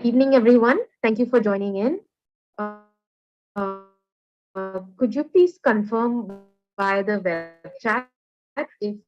Evening, everyone. Thank you for joining in. Could you please confirm via the web chat if you are audible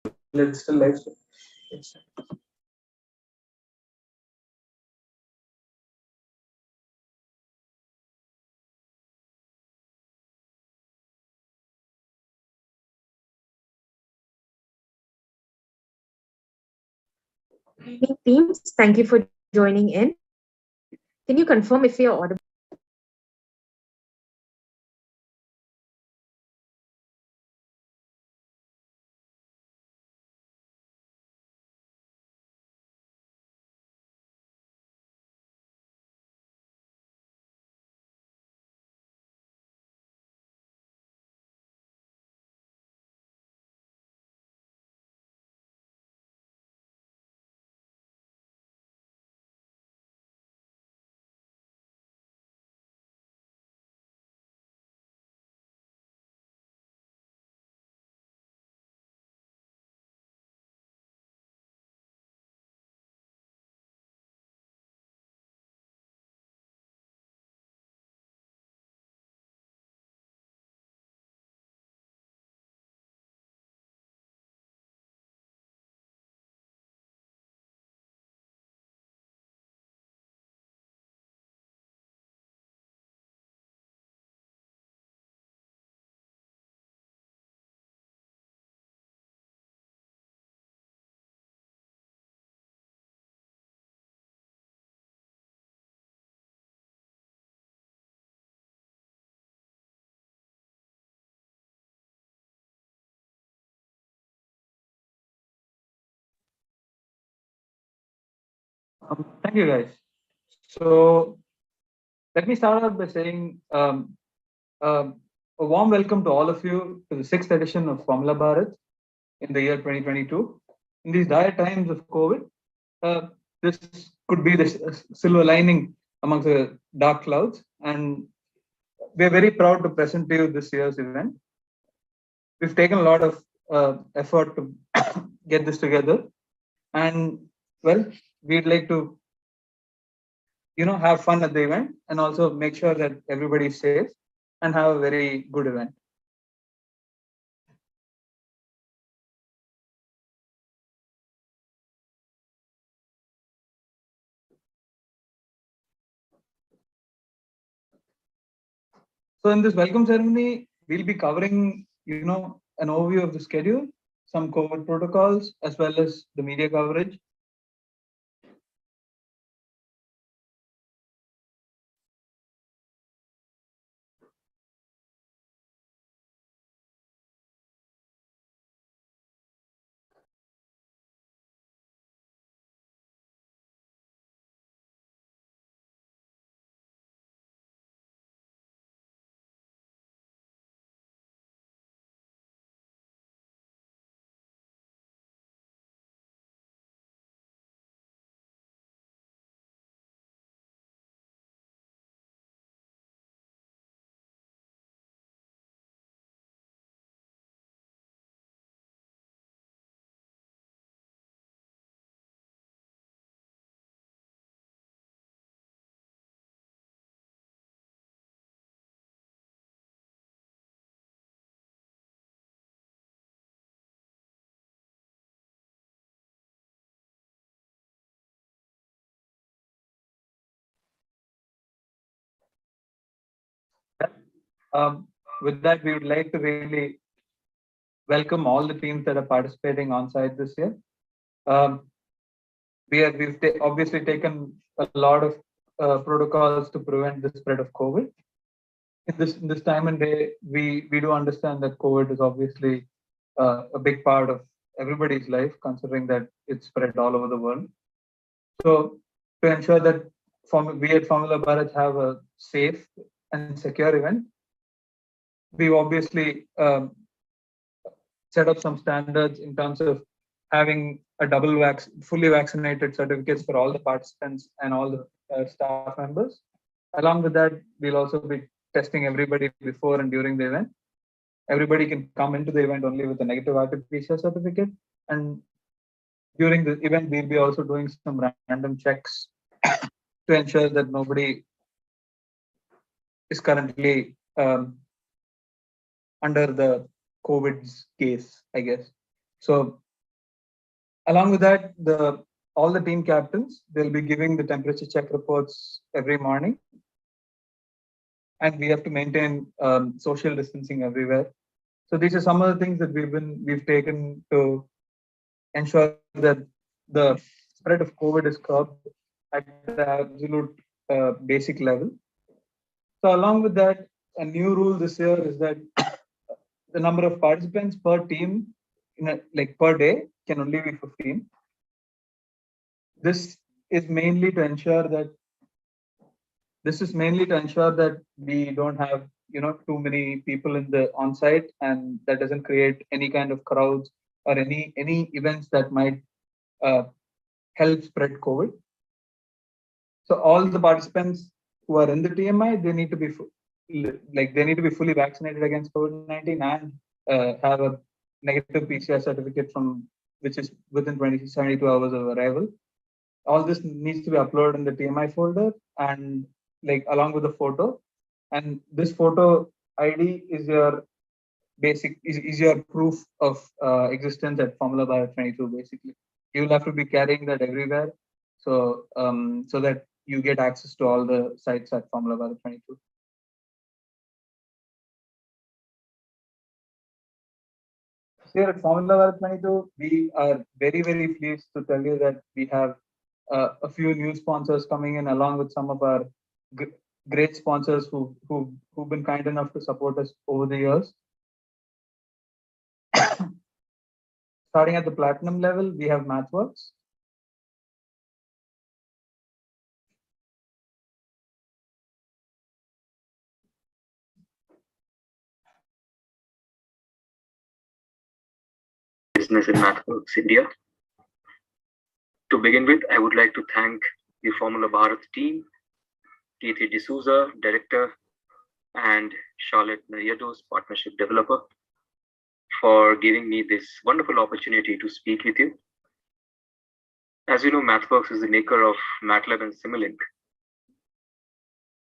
to me? Let's still live. Evening, teams. Thank you for joining in. Can you confirm if you're audible? Thank you, guys. So let me start out by saying a warm welcome to all of you to the sixth edition of Formula Bharat in the year 2022. In these dire times of COVID, uh, this could be the silver lining amongst the dark clouds, and we're very proud to present to you this year's event. We've taken a lot of effort to get this together, and well, we'd like to have fun at the event and also make sure that everybody is safe and have a very good event. So in this welcome ceremony, we'll be covering an overview of the schedule, some COVID protocols, as well as the media coverage. With that, we would like to really welcome all the teams that are participating on site this year. Um, we've obviously taken a lot of protocols to prevent the spread of COVID. In this time and day, we do understand that COVID is obviously a big part of everybody's life, considering that it's spread all over the world. So to ensure that we at Formula Bharat have a safe and secure event, we've obviously set up some standards in terms of having a fully vaccinated certificates for all the participants and all the staff members. Along with that, we'll also be testing everybody before and during the event. Everybody can come into the event only with a negative RT-PCR certificate. And during the event, we'll be also doing some random checks to ensure that nobody is currently under the COVID's case, I guess. So along with that, all the team captains, they'll be giving the temperature check reports every morning. And we have to maintain social distancing everywhere. So these are some of the things that we've taken to ensure that the spread of COVID is curbed at the absolute basic level. So along with that, a new rule this year is that the number of participants per team per day can only be 15. This is mainly to ensure that we don't have too many people in the on-site, and that doesn't create any kind of crowds or any events that might help spread COVID. So all the participants who are in the TMI, they need to be fully vaccinated against COVID-19 and have a negative PCR certificate which is within 72 hours of arrival. All this needs to be uploaded in the TMI folder and along with the photo. And this photo ID is your your proof of existence at Formula Bharat 22. Basically, you will have to be carrying that everywhere, so that you get access to all the sites at Formula Bharat 22. Here at Formula Bharat 22, we are very, very pleased to tell you that we have a few new sponsors coming in, along with some of our great sponsors who've been kind enough to support us over the years. Starting at the platinum level, we have MathWorks. Business in MathWorks India. To begin with, I would like to thank the Formula Bharat team, Keith D'Souza, Director, and Charlotte Nariados, Partnership Developer, for giving me this wonderful opportunity to speak with you. As you know, MathWorks is the maker of MATLAB and Simulink.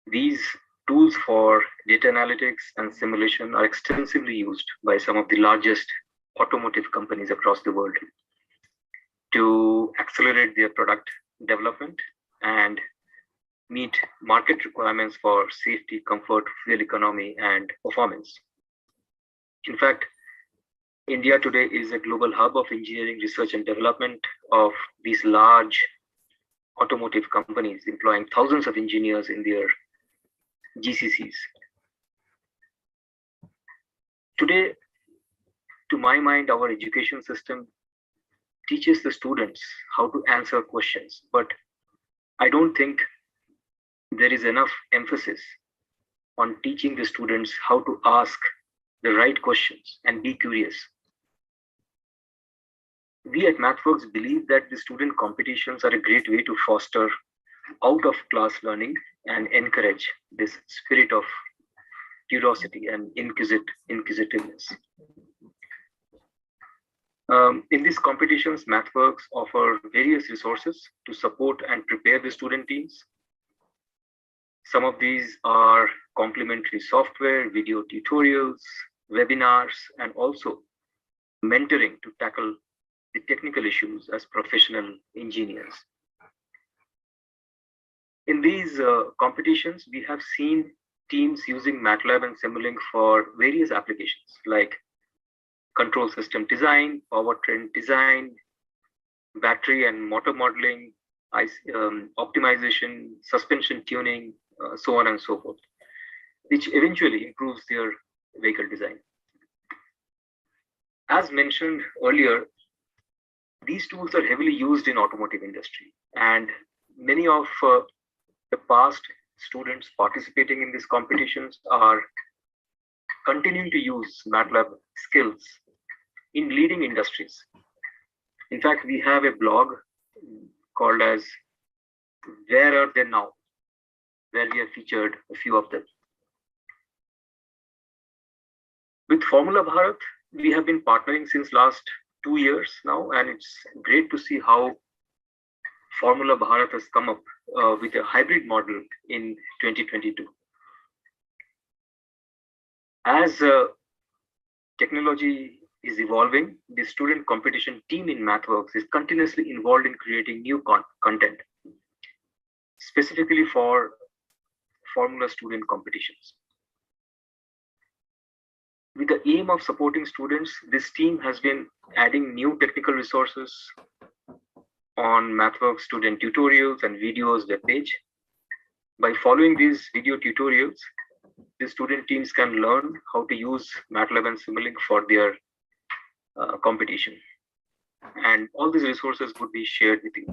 These tools for data analytics and simulation are extensively used by some of the largest automotive companies across the world to accelerate their product development and meet market requirements for safety, comfort, fuel economy, and performance. In fact, India today is a global hub of engineering research and development of these large automotive companies, employing thousands of engineers in their GCCs. Today, to my mind, our education system teaches the students how to answer questions, but I don't think there is enough emphasis on teaching the students how to ask the right questions and be curious. We at MathWorks believe that the student competitions are a great way to foster out-of-class learning and encourage this spirit of curiosity and inquisitiveness. In these competitions, MathWorks offer various resources to support and prepare the student teams. Some of these are complementary software, video tutorials, webinars, and also mentoring to tackle the technical issues as professional engineers. In these competitions, we have seen teams using MATLAB and Simulink for various applications like control system design, powertrain design, battery and motor modeling, optimization, suspension tuning, so on and so forth, which eventually improves their vehicle design. As mentioned earlier, these tools are heavily used in automotive industry, and many of the past students participating in these competitions are continuing to use MATLAB skills in leading industries. In fact, we have a blog called as Where Are They Now, where we have featured a few of them. With Formula Bharat, we have been partnering since last 2 years now, and it's great to see how Formula Bharat has come up with a hybrid model in 2022. As technology is evolving, the student competition team in MathWorks is continuously involved in creating new content, specifically for Formula student competitions. With the aim of supporting students, this team has been adding new technical resources on MathWorks student tutorials and videos webpage. By following these video tutorials, the student teams can learn how to use MATLAB and Simulink for their competition. And all these resources would be shared with you.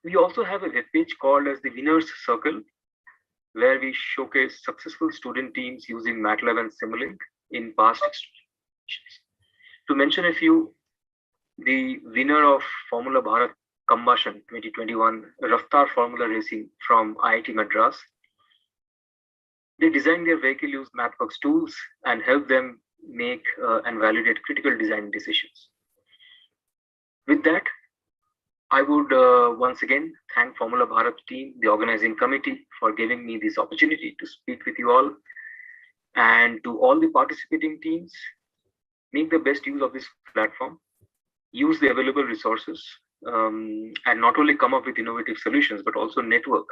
We also have a webpage called as the Winners Circle, where we showcase successful student teams using MATLAB and Simulink in past exhibitions. To mention a few, the winner of Formula Bharat Combustion 2021 Raftar Formula Racing from IIT Madras, they designed their vehicle use MathWorks tools and help them make and validate critical design decisions. With that, I would once again thank Formula Bharat team, the organizing committee, for giving me this opportunity to speak with you all. And to all the participating teams, make the best use of this platform, use the available resources, and not only come up with innovative solutions, but also network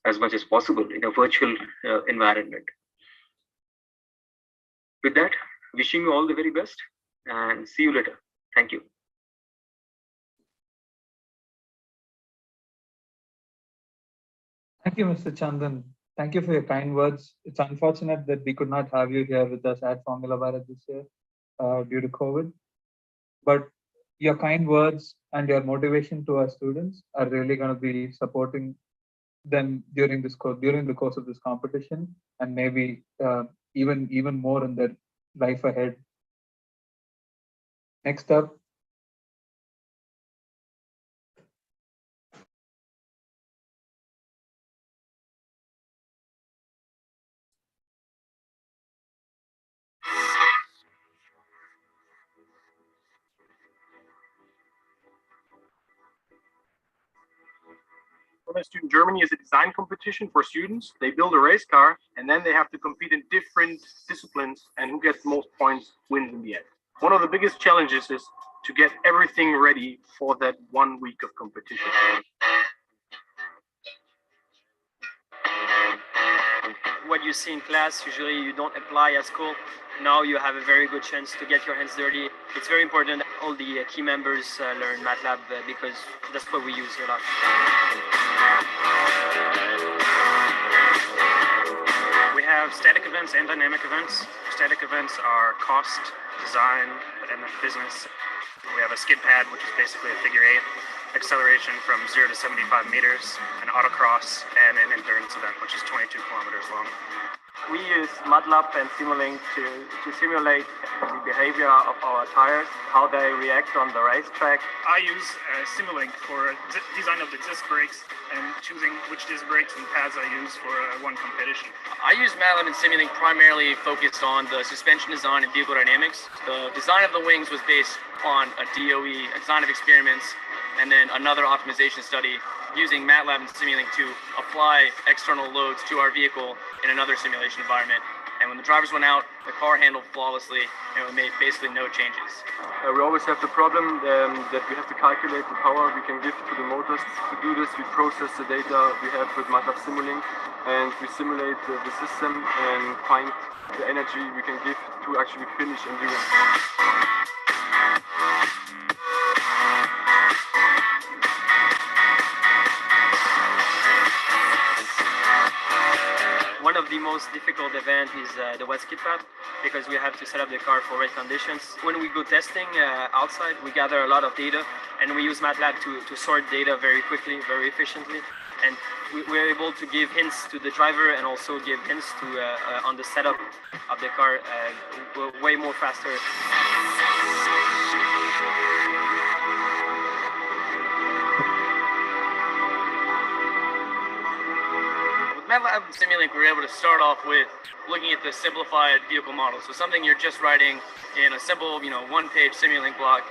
as much as possible in a virtual environment. With that, wishing you all the very best and see you later. Thank you. Thank you, Mr. Chandan. Thank you for your kind words. It's unfortunate that we could not have you here with us at Formula Bharat this year due to COVID. But your kind words and your motivation to our students are really going to be supporting them during the course of this competition, and maybe even more in their life ahead. Next up, Formula Student Germany is a design competition for students. They build a race car and then they have to compete in different disciplines, and who gets the most points wins in the end. One of the biggest challenges is to get everything ready for that 1 week of competition. What you see in class, usually you don't apply at school. Now you have a very good chance to get your hands dirty. It's very important that all the key members learn MATLAB because that's what we use a lot. We have static events and dynamic events. Static events are cost, design, and business. We have a skid pad, which is basically a figure 8, acceleration from 0 to 75 meters, an autocross, and an endurance event, which is 22 kilometers long. We use MATLAB and Simulink to simulate the behavior of our tires, how they react on the racetrack. I use Simulink for design of the disc brakes and choosing which disc brakes and pads I use for one competition. I use MATLAB and Simulink primarily focused on the suspension design and vehicle dynamics. The design of the wings was based on a DOE, a design of experiments, and then another optimization study using MATLAB and Simulink to apply external loads to our vehicle in another simulation environment. And when the drivers went out, the car handled flawlessly, and we made basically no changes. We always have the problem that we have to calculate the power we can give to the motors. To do this, we process the data we have with MATLAB Simulink, and we simulate the system and find the energy we can give to actually finish endurance. One of the most difficult events is the wet skid pad, because we have to set up the car for wet conditions. When we go testing outside, we gather a lot of data, and we use MATLAB to sort data very quickly, very efficiently. And we're able to give hints to the driver and also give hints to on the setup of the car way more faster. MATLAB and Simulink, we were able to start off with looking at the simplified vehicle model. So something you're just writing in a simple, one-page Simulink block.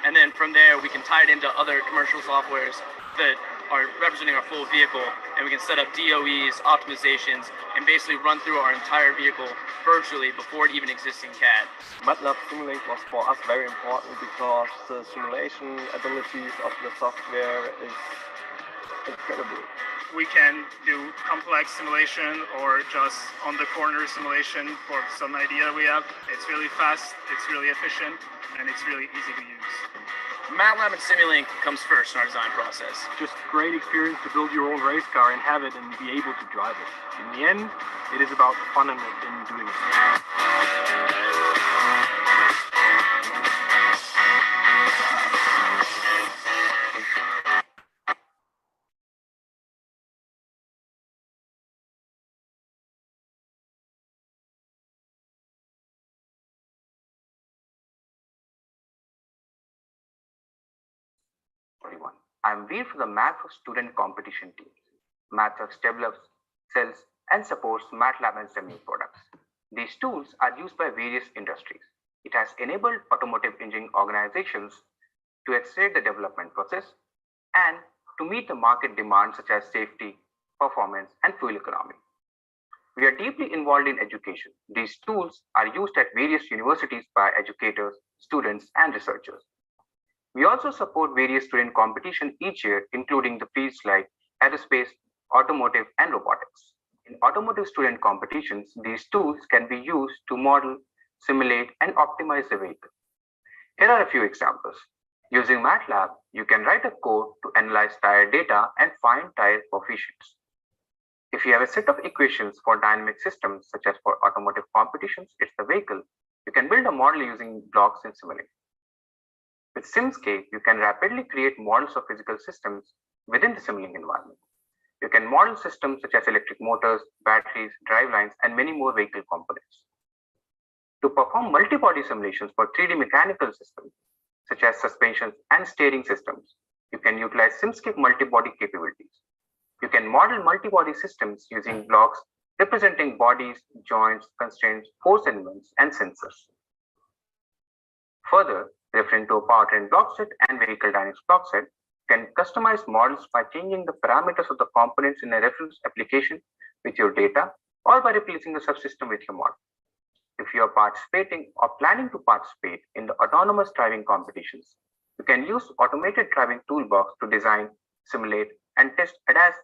And then from there, we can tie it into other commercial softwares that are representing our full vehicle. And we can set up DOEs, optimizations, and basically run through our entire vehicle virtually before it even exists in CAD. MATLAB Simulink was for us very important because the simulation abilities of the software is incredible. We can do complex simulation or just on the corner simulation for some idea we have. It's really fast, it's really efficient, and it's really easy to use. MATLAB and Simulink comes first in our design process. Just great experience to build your own race car and have it and be able to drive it. In the end, it is about the fun in doing it. I'm Veer from the MathWorks student competition team. MathWorks develops, sells, and supports MATLAB and Simulink products. These tools are used by various industries. It has enabled automotive engineering organizations to accelerate the development process and to meet the market demands such as safety, performance, and fuel economy. We are deeply involved in education. These tools are used at various universities by educators, students, and researchers. We also support various student competition each year, including the fields like aerospace, automotive, and robotics. In automotive student competitions, these tools can be used to model, simulate, and optimize the vehicle. Here are a few examples. Using MATLAB, you can write a code to analyze tire data and find tire coefficients. If you have a set of equations for dynamic systems, such as for automotive competitions, it's the vehicle, you can build a model using blocks in Simulink. With Simscape, you can rapidly create models of physical systems within the Simulink environment. You can model systems such as electric motors, batteries, drive lines, and many more vehicle components. To perform multi-body simulations for 3D mechanical systems, such as suspensions and steering systems, you can utilize Simscape multi-body capabilities. You can model multi-body systems using blocks representing bodies, joints, constraints, force elements, and sensors. Further, referring to a powertrain block set and vehicle dynamics block set, can customize models by changing the parameters of the components in a reference application with your data or by replacing the subsystem with your model. If you are participating or planning to participate in the autonomous driving competitions, you can use automated driving toolbox to design, simulate, and test ADAS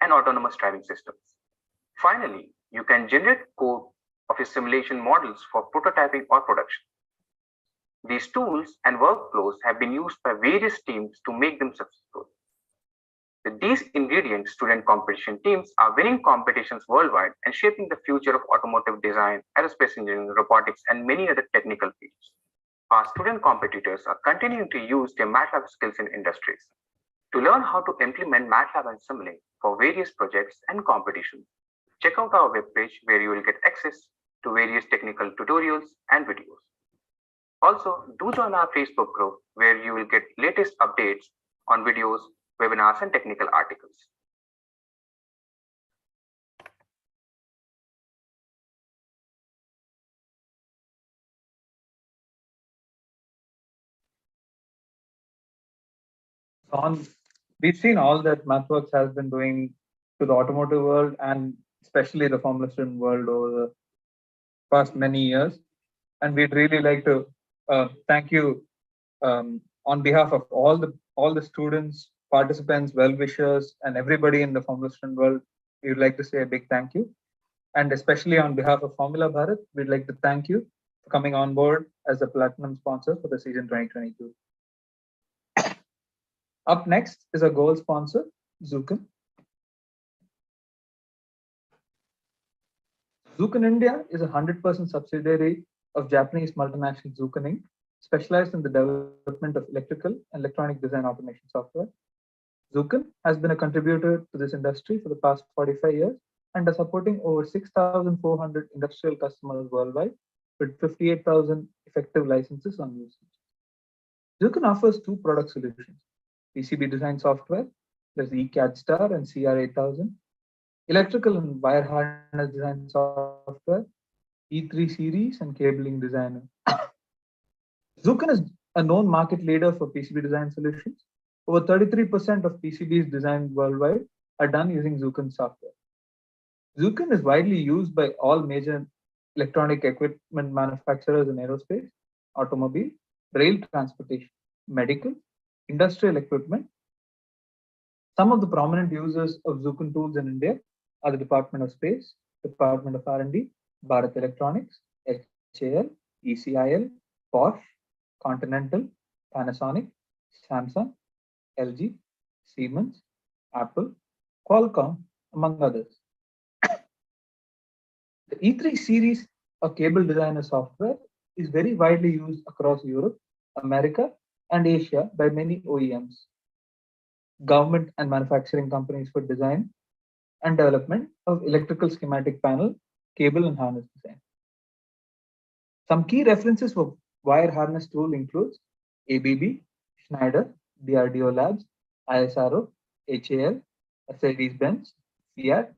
and autonomous driving systems. Finally, you can generate code of your simulation models for prototyping or production. These tools and workflows have been used by various teams to make them successful. With these ingredients, student competition teams are winning competitions worldwide and shaping the future of automotive design, aerospace engineering, robotics, and many other technical fields. Our student competitors are continuing to use their MATLAB skills in industries. To learn how to implement MATLAB and Simulink for various projects and competitions, check out our webpage where you will get access to various technical tutorials and videos. Also, do join our Facebook group where you will get latest updates on videos, webinars, and technical articles. We've seen all that MathWorks has been doing to the automotive world and especially the Formula Student world over the past many years. And we'd really like to thank you on behalf of all the students, participants, well-wishers, and everybody in the Formula Student world. We would like to say a big thank you. And especially on behalf of Formula Bharat, we'd like to thank you for coming on board as a platinum sponsor for the season 2022. Up next is a gold sponsor, Zuken. Zuken India is a 100% subsidiary of Japanese multinational Zuken Inc., specialized in the development of electrical and electronic design automation software. Zuken has been a contributor to this industry for the past 45 years and is supporting over 6,400 industrial customers worldwide with 58,000 effective licenses on usage. Zuken offers two product solutions: PCB design software, there's eCAD Star and CR8000, electrical and wire harness design software, E3 series, and cabling designer. Zuken is a known market leader for PCB design solutions. Over 33% of PCBs designed worldwide are done using Zuken software. Zuken is widely used by all major electronic equipment manufacturers in aerospace, automobile, rail transportation, medical, industrial equipment. Some of the prominent users of Zuken tools in India are the Department of Space, Department of R&D, Bharat Electronics, HAL, ECIL, Bosch, Continental, Panasonic, Samsung, LG, Siemens, Apple, Qualcomm, among others. The E3 series of cable designer software is very widely used across Europe, America, and Asia by many OEMs, government and manufacturing companies for design and development of electrical schematic panel, cable, and harness design. Some key references for wire harness tool includes ABB, Schneider, DRDO Labs, ISRO, HAL, Mercedes-Benz, Fiat,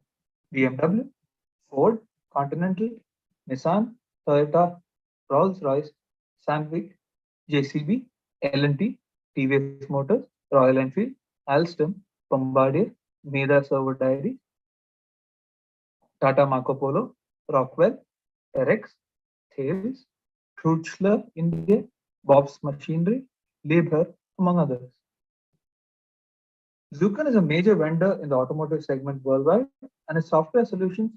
BMW, Ford, Continental, Nissan, Toyota, Rolls-Royce, Sandvik, JCB, L&T, TVS Motors, Royal Enfield, Alstom, Bombardier, Meda Servo Dairy, Tata Marco Polo, Rockwell, Terex, Thales, Chrysler India, Bob's Machinery, Liebherr, among others. Zuken is a major vendor in the automotive segment worldwide, and its software solutions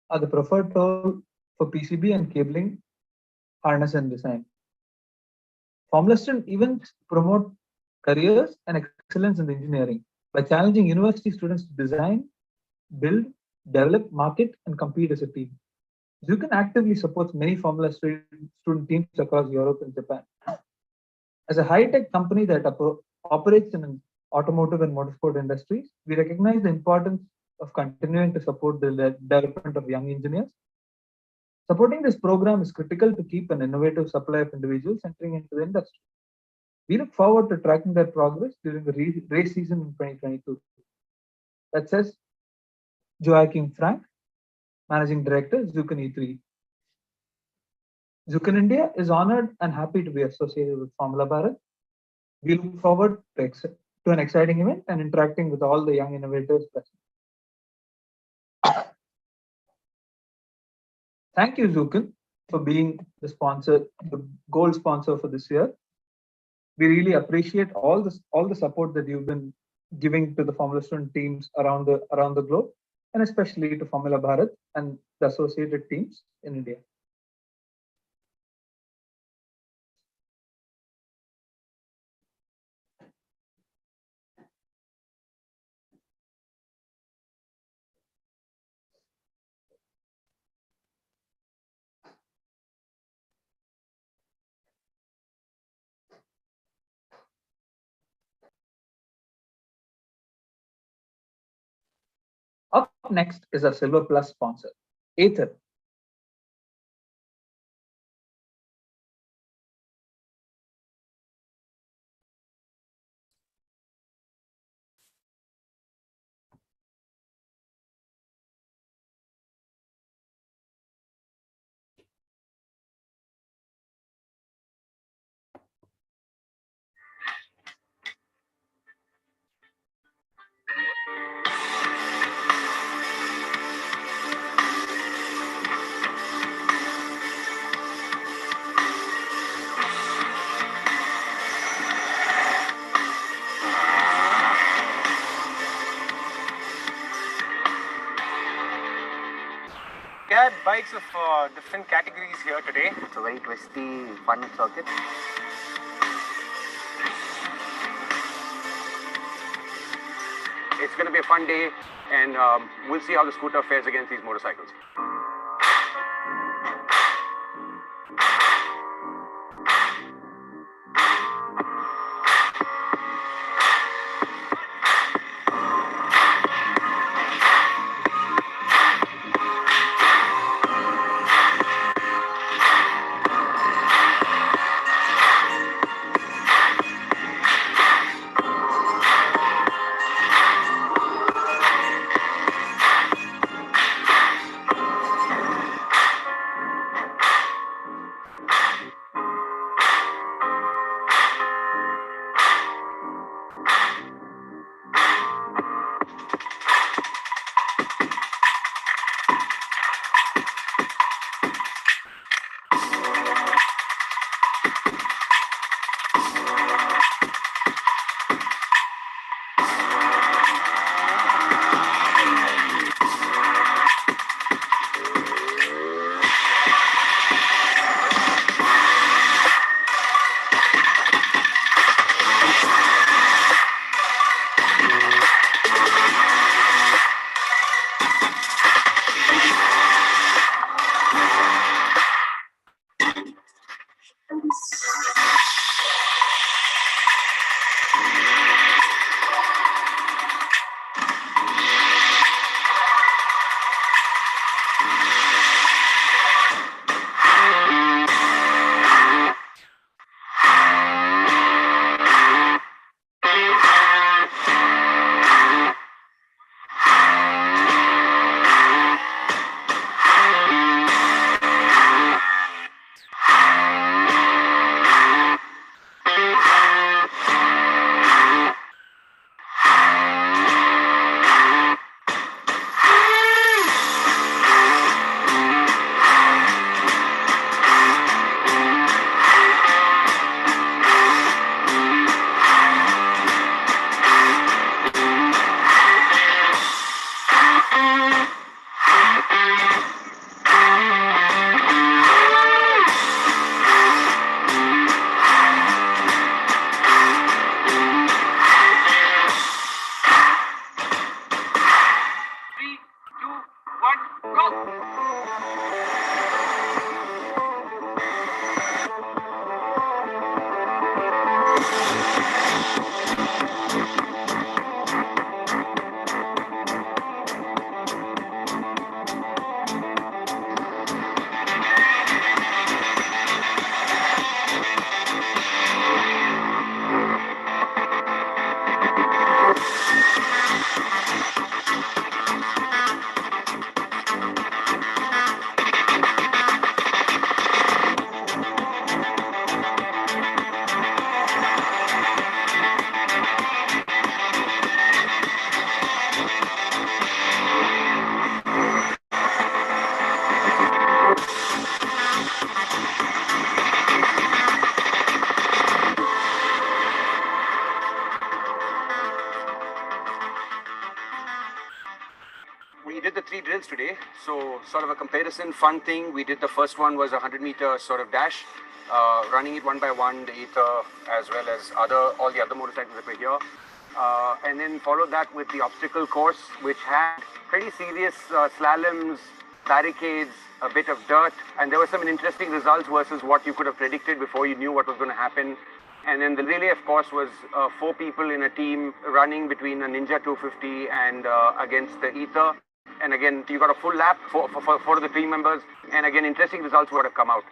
are the preferred tool for PCB and cabling, harness, and design. Formula Student events promote careers and excellence in engineering by challenging university students to design, build, develop, market, and compete as a team. Zuken actively supports many Formula student teams across Europe and Japan. As a high-tech company that operates in automotive and motorsport industries, we recognize the importance of continuing to support the development of young engineers. Supporting this program is critical to keep an innovative supply of individuals entering into the industry. We look forward to tracking their progress during the race season in 2022. That says Joachim Frank, Managing Director, Zuken E3. Zuken India is honored and happy to be associated with Formula Bharat. We look forward to an exciting event and interacting with all the young innovators present. Thank you, Zuken, for being the sponsor, the gold sponsor for this year. We really appreciate all the support that you've been giving to the Formula Student teams around the globe, and especially to Formula Bharat and the associated teams in India. Up next is our Silver Plus sponsor, Ather. bikes of different categories here today. It's a very twisty, fun circuit. It's going to be a fun day, and we'll see how the scooter fares against these motorcycles. We did the 3 drills today, so sort of a comparison, fun thing. We did the first one was a 100-meter sort of dash, running it one by one, the Ather as well as all the other motorcycles that were here. And then followed that with the obstacle course, which had pretty serious slaloms, barricades, a bit of dirt, and there were some interesting results versus what you could have predicted before you knew what was going to happen. And then the relay, of course, was 4 people in a team running between a Ninja 250 and against the Ather. And again, you got a full lap for 4 of the team members. And again, interesting results would have come out.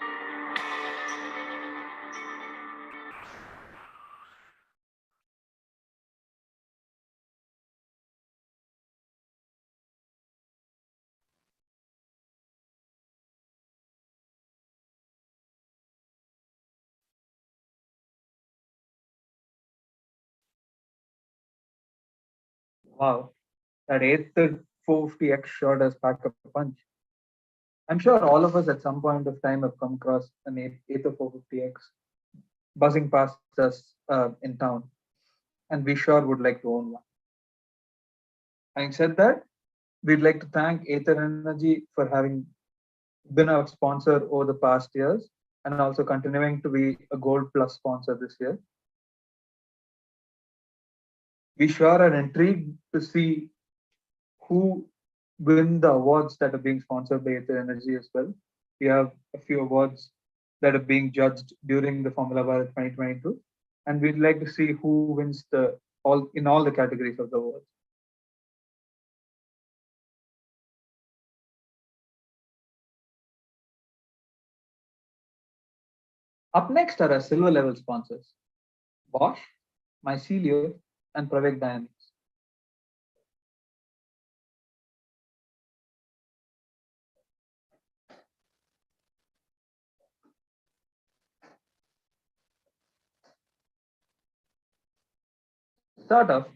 Wow, that Ather 450X sure does pack a punch. I'm sure all of us at some point of time have come across an Ather 450X buzzing past us in town, and we sure would like to own one. Having said that, we'd like to thank Ather Energy for having been a sponsor over the past years and also continuing to be a Gold Plus sponsor this year. We sure are intrigued to see who win the awards that are being sponsored by Ather Energy as well. We have a few awards that are being judged during the Formula Bharat 2022, and we'd like to see who wins all the categories of the awards. Up next are our silver level sponsors: Bosch, Mycelium, and Pravaig Dynamics. Start off,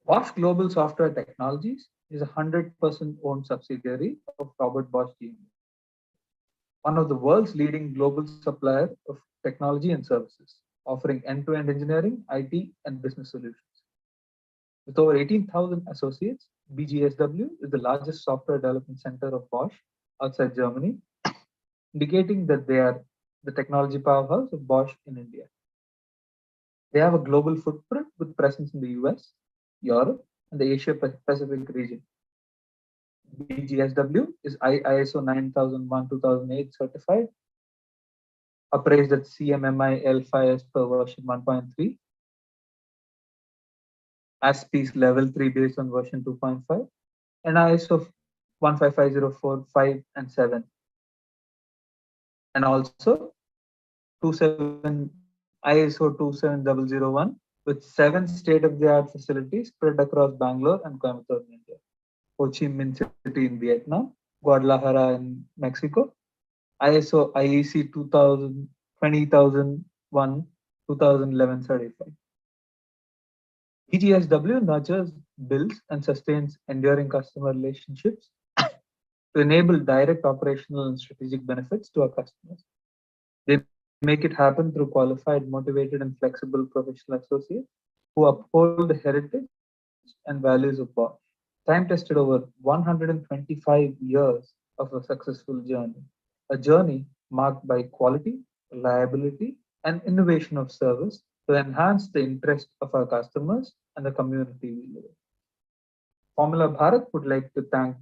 Bosch Global Software Technologies is a 100% owned subsidiary of Robert Bosch GmbH, one of the world's leading global supplier of technology and services, offering end-to-end engineering, IT, and business solutions. With over 18,000 associates, BGSW is the largest software development center of Bosch outside Germany, indicating that they are the technology powerhouse of Bosch in India. They have a global footprint with presence in the US, Europe, and the Asia Pacific region. BGSW is ISO 9001-2008 certified, appraised at CMMI L5 per version 1.3, ASPICE level 3 based on version 2.5, and ISO 15504, 5, and 7. And also ISO 27001 with 7 state-of-the-art facilities spread across Bangalore and Coimbatore in India, Ho Chi Minh City in Vietnam, Guadalajara in Mexico, ISO IEC 20001 2011 certified. BGSW nurtures, builds, and sustains enduring customer relationships to enable direct operational and strategic benefits to our customers. They make it happen through qualified, motivated, and flexible professional associates who uphold the heritage and values of Bosch. Time tested over 125 years of a successful journey, a journey marked by quality, reliability, and innovation of service to enhance the interest of our customers and the community we live in. Formula Bharat would like to thank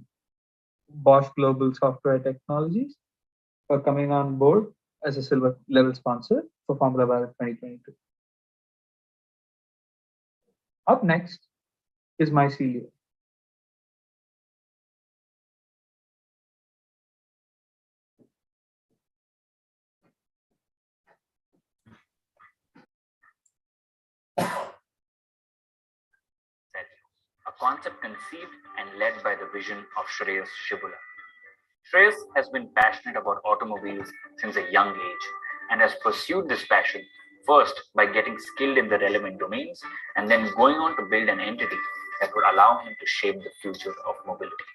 Bosch Global Software Technologies for coming on board as a silver level sponsor for Formula Bharat 2022. Up next is Mycelium. A concept conceived and led by the vision of Shreyas Shibula. Shreyas has been passionate about automobiles since a young age and has pursued this passion first by getting skilled in the relevant domains and then going on to build an entity that would allow him to shape the future of mobility.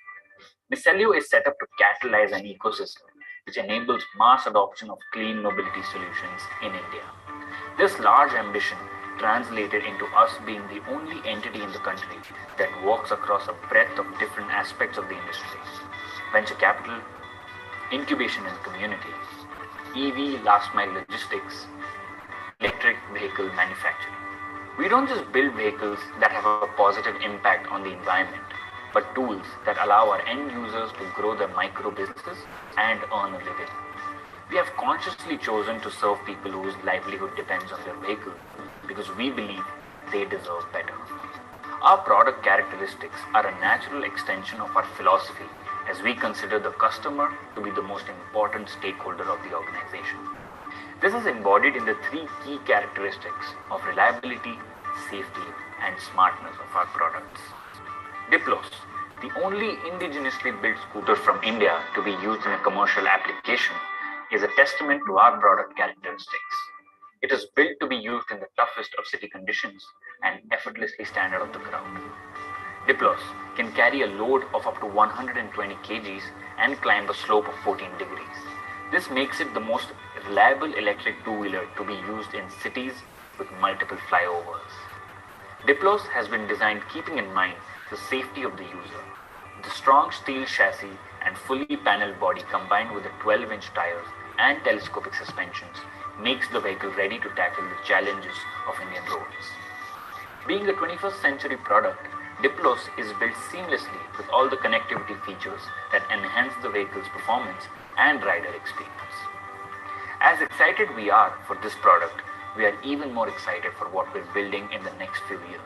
Mycelium is set up to catalyze an ecosystem which enables mass adoption of clean mobility solutions in India. This large ambition translated into us being the only entity in the country that works across a breadth of different aspects of the industry: venture capital, incubation and community, EV last mile logistics, electric vehicle manufacturing. We don't just build vehicles that have a positive impact on the environment, but tools that allow our end users to grow their micro businesses and earn a living. We have consciously chosen to serve people whose livelihood depends on their vehicle because we believe they deserve better. Our product characteristics are a natural extension of our philosophy as we consider the customer to be the most important stakeholder of the organization. This is embodied in the 3 key characteristics of reliability, safety, and smartness of our products. Diplos, the only indigenously built scooter from India to be used in a commercial application, is a testament to our product characteristics. It is built to be used in the toughest of city conditions and effortlessly stand out of the crowd. Diplos can carry a load of up to 120 kgs and climb a slope of 14 degrees. This makes it the most reliable electric two-wheeler to be used in cities with multiple flyovers. Diplos has been designed keeping in mind the safety of the user. The strong steel chassis and fully paneled body combined with the 12-inch tires and telescopic suspensions makes the vehicle ready to tackle the challenges of Indian roads. Being a 21st century product, Diplos is built seamlessly with all the connectivity features that enhance the vehicle's performance and rider experience. As excited we are for this product, we are even more excited for what we're building in the next few years.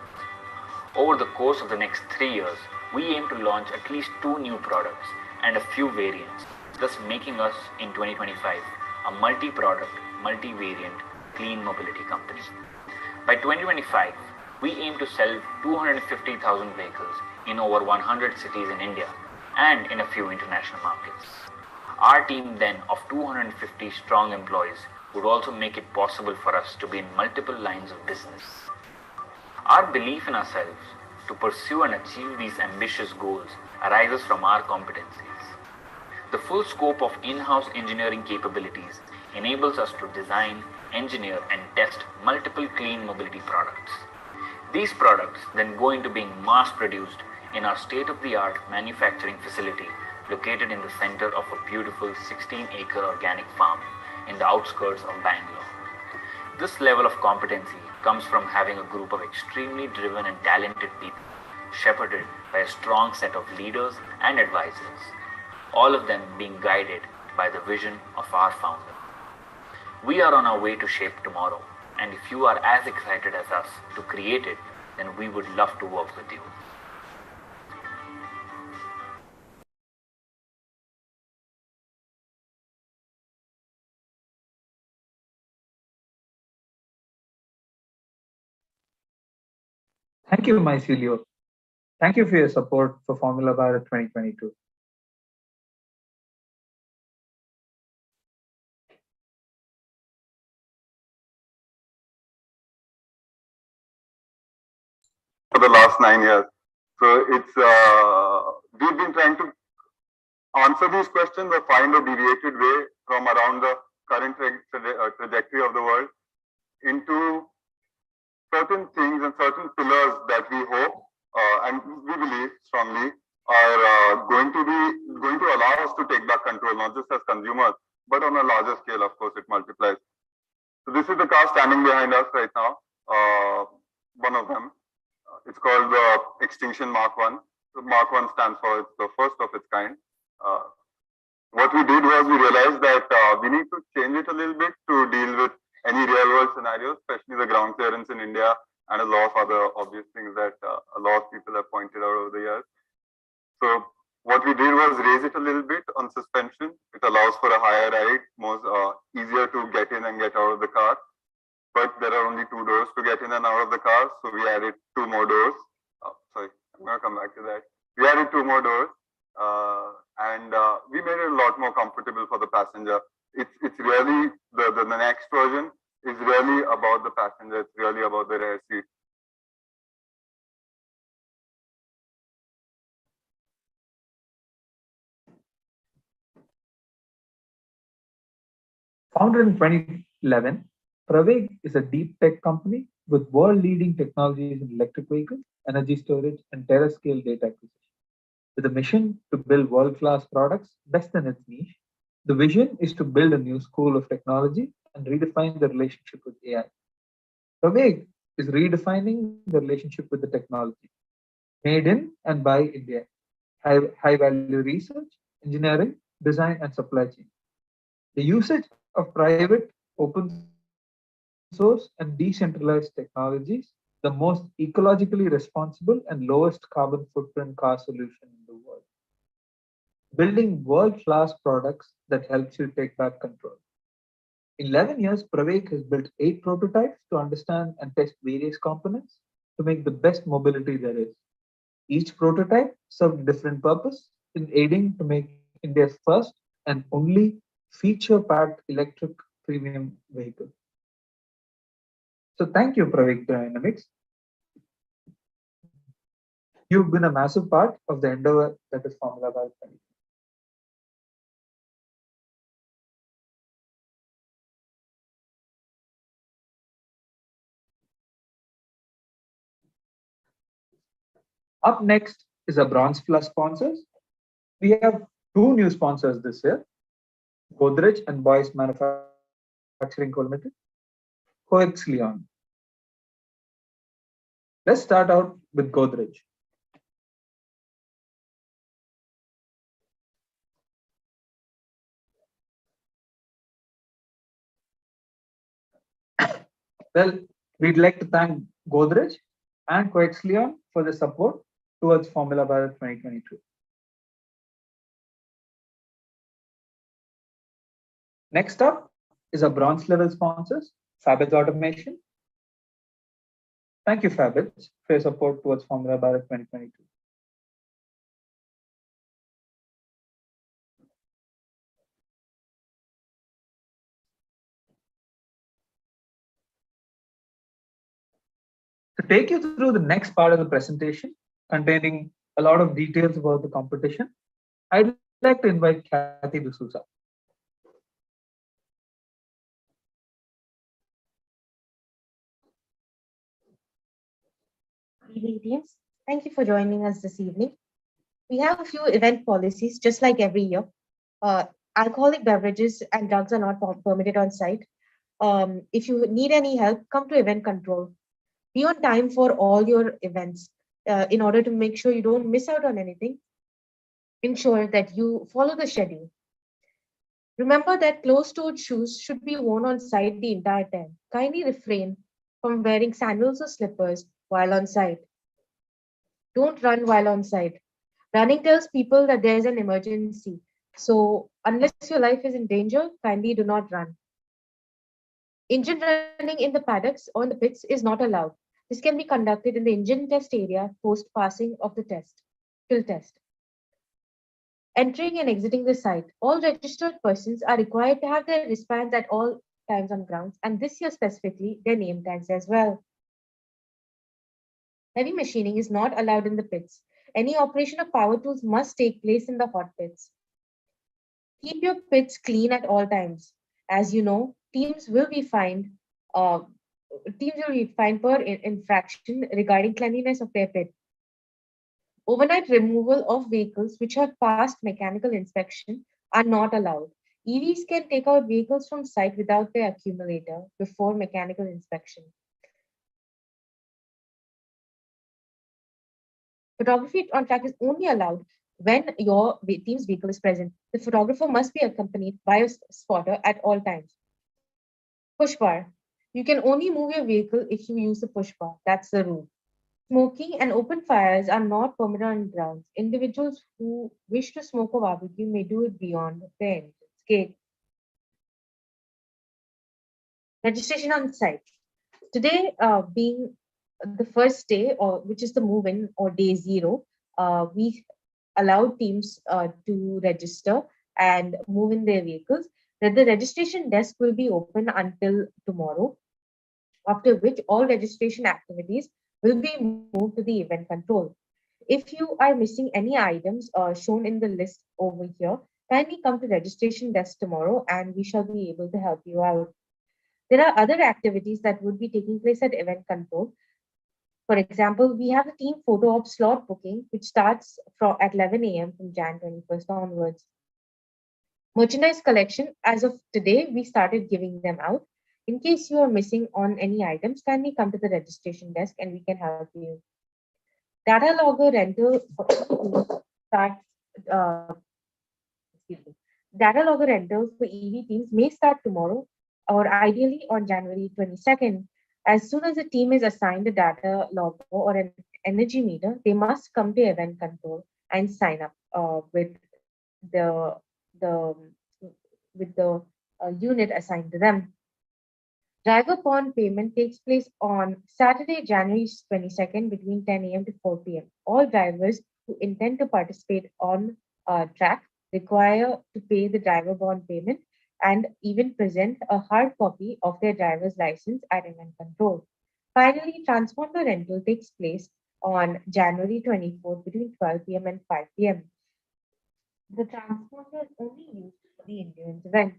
Over the course of the next 3 years, we aim to launch at least 2 new products and a few variants, thus making us in 2025 a multi-product, multi-variant clean mobility company. By 2025, we aim to sell 250,000 vehicles in over 100 cities in India and in a few international markets. Our team then of 250 strong employees would also make it possible for us to be in multiple lines of business. Our belief in ourselves to pursue and achieve these ambitious goals arises from our competencies. The full scope of in-house engineering capabilities enables us to design, engineer, and test multiple clean mobility products. These products then go into being mass-produced in our state-of-the-art manufacturing facility located in the center of a beautiful 16-acre organic farm in the outskirts of Bangalore. This level of competency comes from having a group of extremely driven and talented people, shepherded by a strong set of leaders and advisors, all of them being guided by the vision of our founder. We are on our way to shape tomorrow, and if you are as excited as us to create it, then we would love to work with you. Thank you, Mycelium. Thank you for your support for Formula Bharat 2022. For the last 9 years. So it's we've been trying to answer these questions or find a deviated way from around the current trajectory of the world into certain things and certain pillars that we hope and we believe strongly are going to allow us to take back control, not just as consumers, but on a larger scale. Of course, it multiplies. So this is the car standing behind us right now. One of them. It's called the Extinction Mark 1. So Mark 1 stands for it's the first of its kind. What we did was we realized that we need to change it a little bit to deal with any real world scenarios, especially the ground clearance in India and a lot of other obvious things that a lot of people have pointed out over the years. So what we did was raise it a little bit on suspension. It allows for a higher ride, more easier to get in and get out of the car. But there are only 2 doors to get in and out of the car, so we added 2 more doors. Sorry, I'm going to come back to that. We added 2 more doors, and we made it a lot more comfortable for the passenger. It's really the next version is really about the passenger. It's really about the rear seat. Founded in 2011, Pravaig is a deep tech company with world-leading technologies in electric vehicles, energy storage, and terrestrial data acquisition. With a mission to build world-class products best in its niche, the vision is to build a new school of technology and redefine the relationship with AI. Pravaig is redefining the relationship with the technology, made in and by India, high-value research, engineering, design, and supply chain. The usage of private, open source, and decentralized technologies, the most ecologically responsible and lowest carbon footprint car solution in the world. Building world-class products that helps you take back control. In 11 years, Pravaig has built 8 prototypes to understand and test various components to make the best mobility there is. Each prototype served a different purpose in aiding to make India's first and only feature-packed electric premium vehicle. So thank you, Pravaig Dynamics. You've been a massive part of the endeavor that is Formula Bharat. Up next is a Bronze Plus sponsors. We have two new sponsors this year, Godrej and Bosch Manufacturing Co. Limited, Mycelium. Let's start out with Godrej. Well, we'd like to thank Godrej and Mycelium for the support towards Formula Bharat 2022. Next up is our bronze level sponsors, Fabits Automation. Thank you, Fabits, for your support towards Formula Bharat 2022. To take you through the next part of the presentation, containing a lot of details about the competition, I'd like to invite Kathy D'Souza. Ingredients. Thank you for joining us this evening. We have a few event policies, just like every year. Alcoholic beverages and drugs are not permitted on site. If you need any help, come to event control. Be on time for all your events in order to make sure you don't miss out on anything. Ensure that you follow the schedule. Remember that closed-toed shoes should be worn on site the entire time. Kindly refrain from wearing sandals or slippers while on site. Don't run while on site. Running tells people that there's an emergency. So unless your life is in danger, kindly do not run. Engine running in the paddocks or in the pits is not allowed. This can be conducted in the engine test area post passing of the fill test. Entering and exiting the site. All registered persons are required to have their wristbands at all times on grounds, and this year specifically, their name tags as well. Heavy machining is not allowed in the pits. Any operation of power tools must take place in the hot pits. Keep your pits clean at all times. As you know, teams will be fined per infraction regarding cleanliness of their pit. Overnight removal of vehicles which have passed mechanical inspection are not allowed. EVs can take out vehicles from site without their accumulator before mechanical inspection. Photography on track is only allowed when your team's vehicle is present. The photographer must be accompanied by a spotter at all times. Push bar. You can only move your vehicle if you use the push bar. That's the rule. Smoking and open fires are not permitted on grounds. Individuals who wish to smoke or barbecue may do it beyond the entrance gate. Registration on site. Today, being the first day, or which is the move-in or day 0, we allowed teams to register and move in their vehicles. That the registration desk will be open until tomorrow, after which all registration activities will be moved to the event control. If you are missing any items shown in the list over here, kindly come to registration desk tomorrow and we shall be able to help you out. There are other activities that would be taking place at event control. For example, we have a team photo op slot booking, which starts at 11 a.m. from Jan 21st onwards. Merchandise collection, as of today, we started giving them out. In case you are missing on any items, kindly come to the registration desk and we can help you. Data logger rental starts, Data logger rental for EV teams may start tomorrow or ideally on January 22nd. As soon as a team is assigned a data logger or an energy meter, they must come to event control and sign up with the unit assigned to them. Driver bond payment takes place on Saturday, January 22nd between 10 a.m. to 4 p.m. All drivers who intend to participate on track require to pay the driver bond payment and even present a hard copy of their driver's license at event control. Finally, transponder rental takes place on January 24th between 12 p.m. and 5 p.m. The transponder is only used for the endurance event.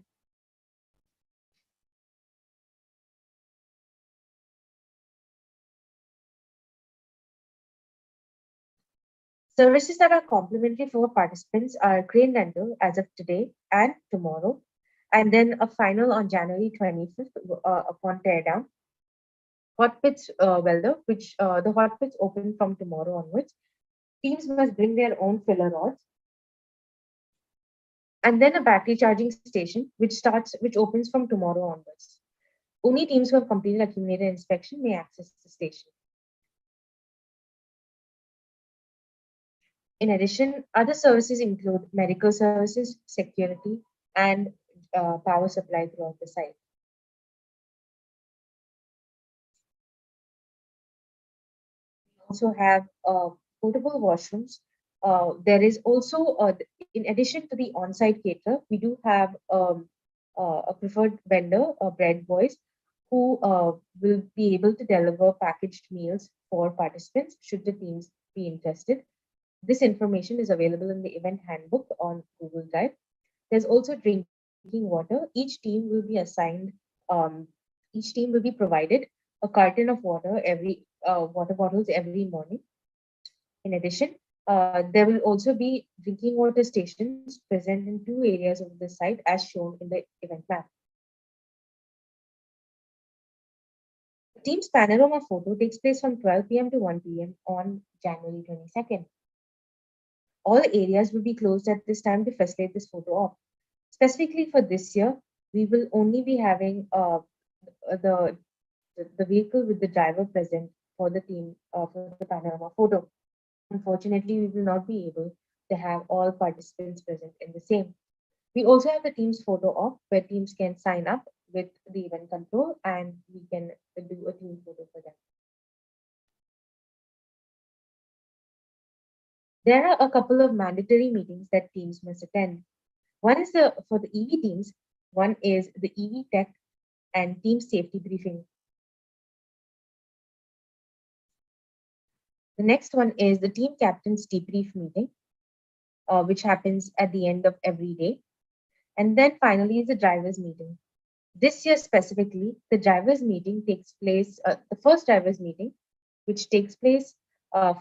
Services that are complimentary for participants are crane rental as of today and tomorrow, and then a final on January 25th upon teardown. Hot pits welder, which the hot pits open from tomorrow onwards. Teams must bring their own filler rods, and then a battery charging station, which opens from tomorrow onwards. Only teams who have completed accumulator inspection may access the station. In addition, other services include medical services, security, and power supply throughout the site. We also have portable washrooms. There is also, in addition to the on-site caterer, we do have a preferred vendor, bread boys, who will be able to deliver packaged meals for participants should the teams be interested. This information is available in the event handbook on Google Drive. There's also drinking water. Each team will be assigned, each team will be provided a carton of water water bottles every morning. In addition, there will also be drinking water stations present in 2 areas of the site as shown in the event map. The team's panorama photo takes place from 12 p.m. to 1 p.m. on January 22nd. All areas will be closed at this time to facilitate this photo op. Specifically for this year, we will only be having the vehicle with the driver present for the team for the panorama photo. Unfortunately, we will not be able to have all participants present in the same. We also have the team's photo op where teams can sign up with the event control and we can do a team photo for them. There are a couple of mandatory meetings that teams must attend. One is for the EV teams, one is the EV tech and team safety briefing. The next one is the team captain's debrief meeting, which happens at the end of every day. And then finally is the driver's meeting. This year specifically, the driver's meeting takes place, the first driver's meeting, which takes place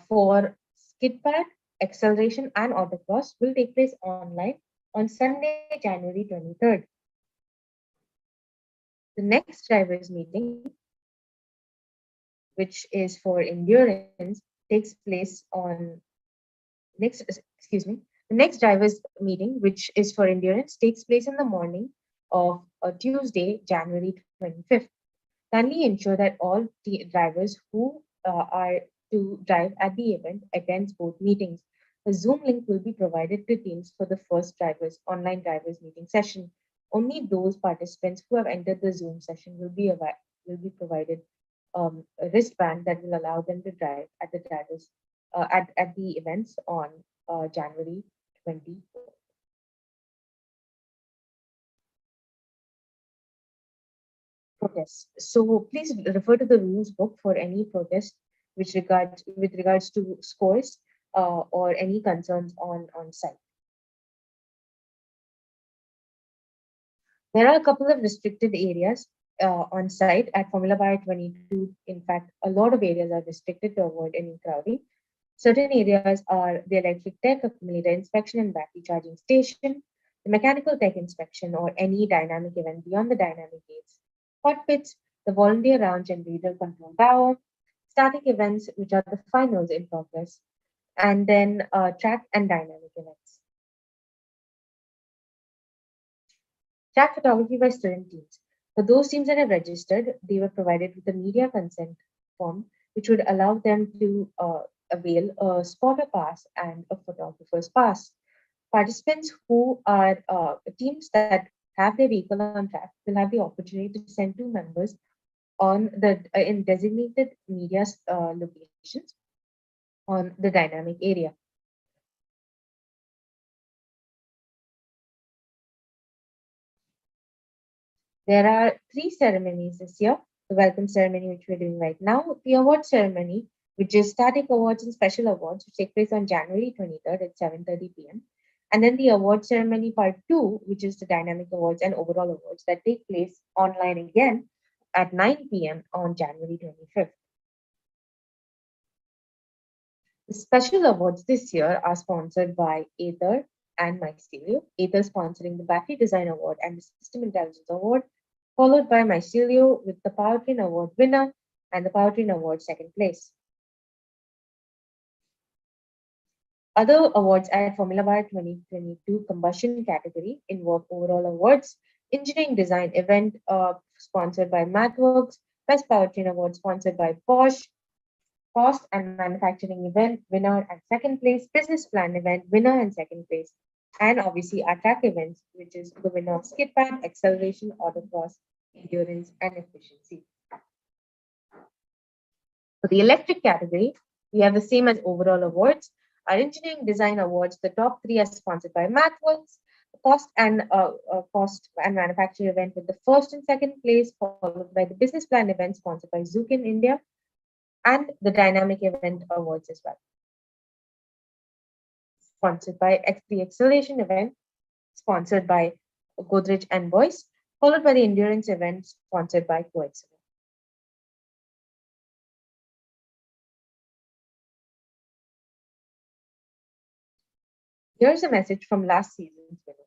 for skid pad, acceleration and autocross will take place online on Sunday, January 23rd. The next driver's meeting, which is for endurance, takes place on the next driver's meeting, which is for endurance, takes place in the morning of Tuesday, January 25th. Kindly ensure that all drivers who are to drive at the event attends both meetings. A Zoom link will be provided to teams for the first online drivers meeting session. Only those participants who have entered the Zoom session will be provided a wristband that will allow them to drive at the drivers at the events on January 24th. Protests. So please refer to the rules book for any protest with regards to scores or any concerns on site. There are a couple of restricted areas on site at Formula Bar 22. In fact, a lot of areas are restricted to avoid any crowding. Certain areas are the electric tech, accumulator inspection and battery charging station, the mechanical tech inspection or any dynamic event beyond the dynamic gates, hot pits, the volunteer round and reader control tower, static events, which are the finals in progress, and then track and dynamic events. Track photography by student teams. For those teams that have registered, they were provided with a media consent form, which would allow them to avail a spotter pass and a photographer's pass. Participants who are teams that have their vehicle on track will have the opportunity to send 2 members on the in designated media locations on the dynamic area. There are 3 ceremonies this year. The welcome ceremony, which we're doing right now, the award ceremony, which is static awards and special awards, which take place on January 23rd at 7:30 p.m. And then the award ceremony part 2, which is the dynamic awards and overall awards that take place online again at 9 p.m. on January 25th. The special awards this year are sponsored by Ather and Mycelium. Ather sponsoring the Battery Design Award and the System Intelligence Award, followed by Mycelium with the Powertrain Award winner and the Powertrain Award second place. Other awards at Formula Bar 2022 combustion category involve overall awards, engineering design event sponsored by MathWorks, Best Powertrain Award sponsored by Bosch, cost and manufacturing event winner and second place, business plan event winner and second place, and obviously our track events, which is the winner of skid pad, acceleration, autocross, endurance, and efficiency. For the electric category, we have the same as overall awards. Our engineering design awards, the top three are sponsored by MathWorks, cost and manufacturing event with the first and second place, followed by the business plan event sponsored by Zuken India, and the dynamic event awards as well. Sponsored by the acceleration event, sponsored by Godrej and Bosch, followed by the endurance event sponsored by Coexcel. Here's a message from last season's winner.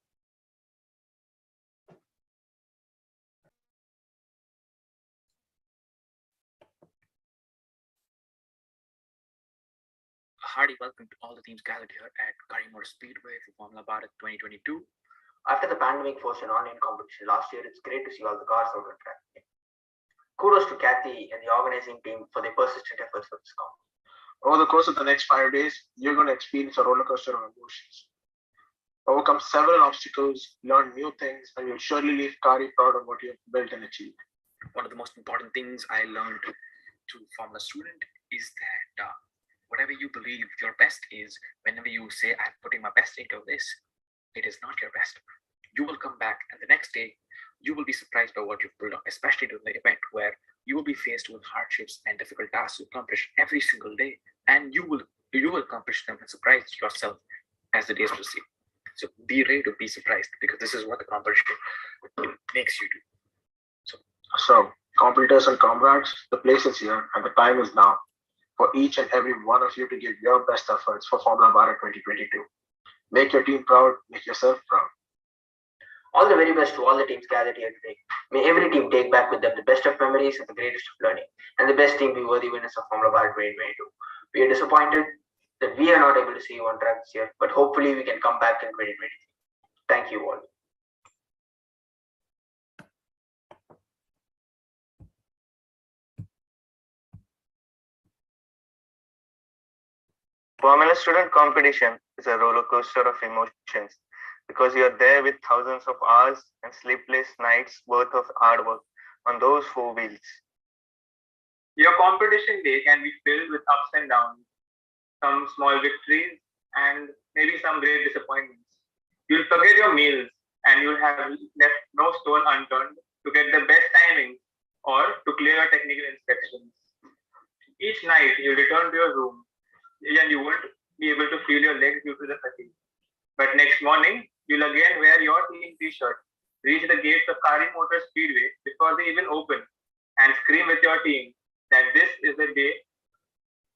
A hearty welcome to all the teams gathered here at Karimor Speedway for Formula Bharat 2022. After the pandemic forced an online competition last year, it's great to see all the cars out on track. Kudos to Kathy and the organizing team for their persistent efforts for this competition. Over the course of the next 5 days, you're going to experience a roller coaster of emotions. Overcome several obstacles, learn new things, and you'll surely leave Kari proud of what you have built and achieved. One of the most important things I learned to form a student is that whatever you believe your best is, whenever you say, I'm putting my best into this, it is not your best. You will come back and the next day, you will be surprised by what you've pulled off, especially during the event where you will be faced with hardships and difficult tasks to accomplish every single day, and you will accomplish them and surprise yourself as the days proceed. So be ready to be surprised, because this is what the competition makes you do. So competitors and comrades, the place is here and the time is now for each and every one of you to give your best efforts for Formula Bharat 2022. Make your team proud, make yourself proud. All the very best to all the teams gathered here today. May every team take back with them the best of memories and the greatest of learning, and the best team be worthy winners of Formula Bharat 2022. We are disappointed that we are not able to see you on track this year, but hopefully we can come back in 2023. Thank you all. Formula Student Competition is a roller coaster of emotions, because you are there with thousands of hours and sleepless nights worth of hard work on those four wheels. Your competition day can be filled with ups and downs, some small victories, and maybe some great disappointments. You'll forget your meals and you'll have left no stone unturned to get the best timing or to clear your technical inspections. Each night you return to your room and you won't be able to feel your legs due to the fatigue. But next morning, you'll again wear your team t-shirt, reach the gates of Kari Motor Speedway before they even open, and scream with your team that this is the day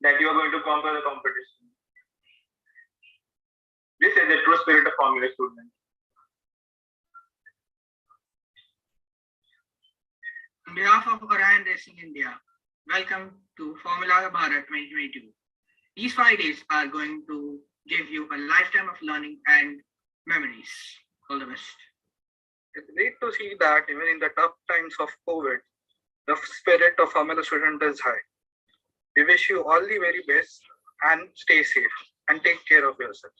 that you are going to conquer the competition. This is the true spirit of Formula Student. On behalf of Orion Racing India, welcome to Formula Bharat 2022. These 5 days are going to give you a lifetime of learning and memories. All the best. It's great to see that even in the tough times of COVID, the spirit of Formula Student is high. We wish you all the very best and stay safe and take care of yourselves.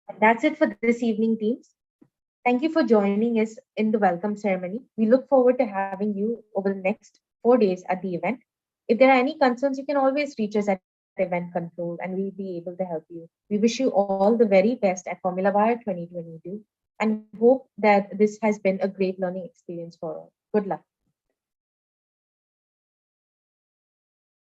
And that's it for this evening, teams. Thank you for joining us in the welcome ceremony. We look forward to having you over the next 4 days at the event. If there are any concerns, you can always reach us at event control and we'll be able to help you. We wish you all the very best at Formula Bar 2022 and hope that this has been a great learning experience for all. Good luck.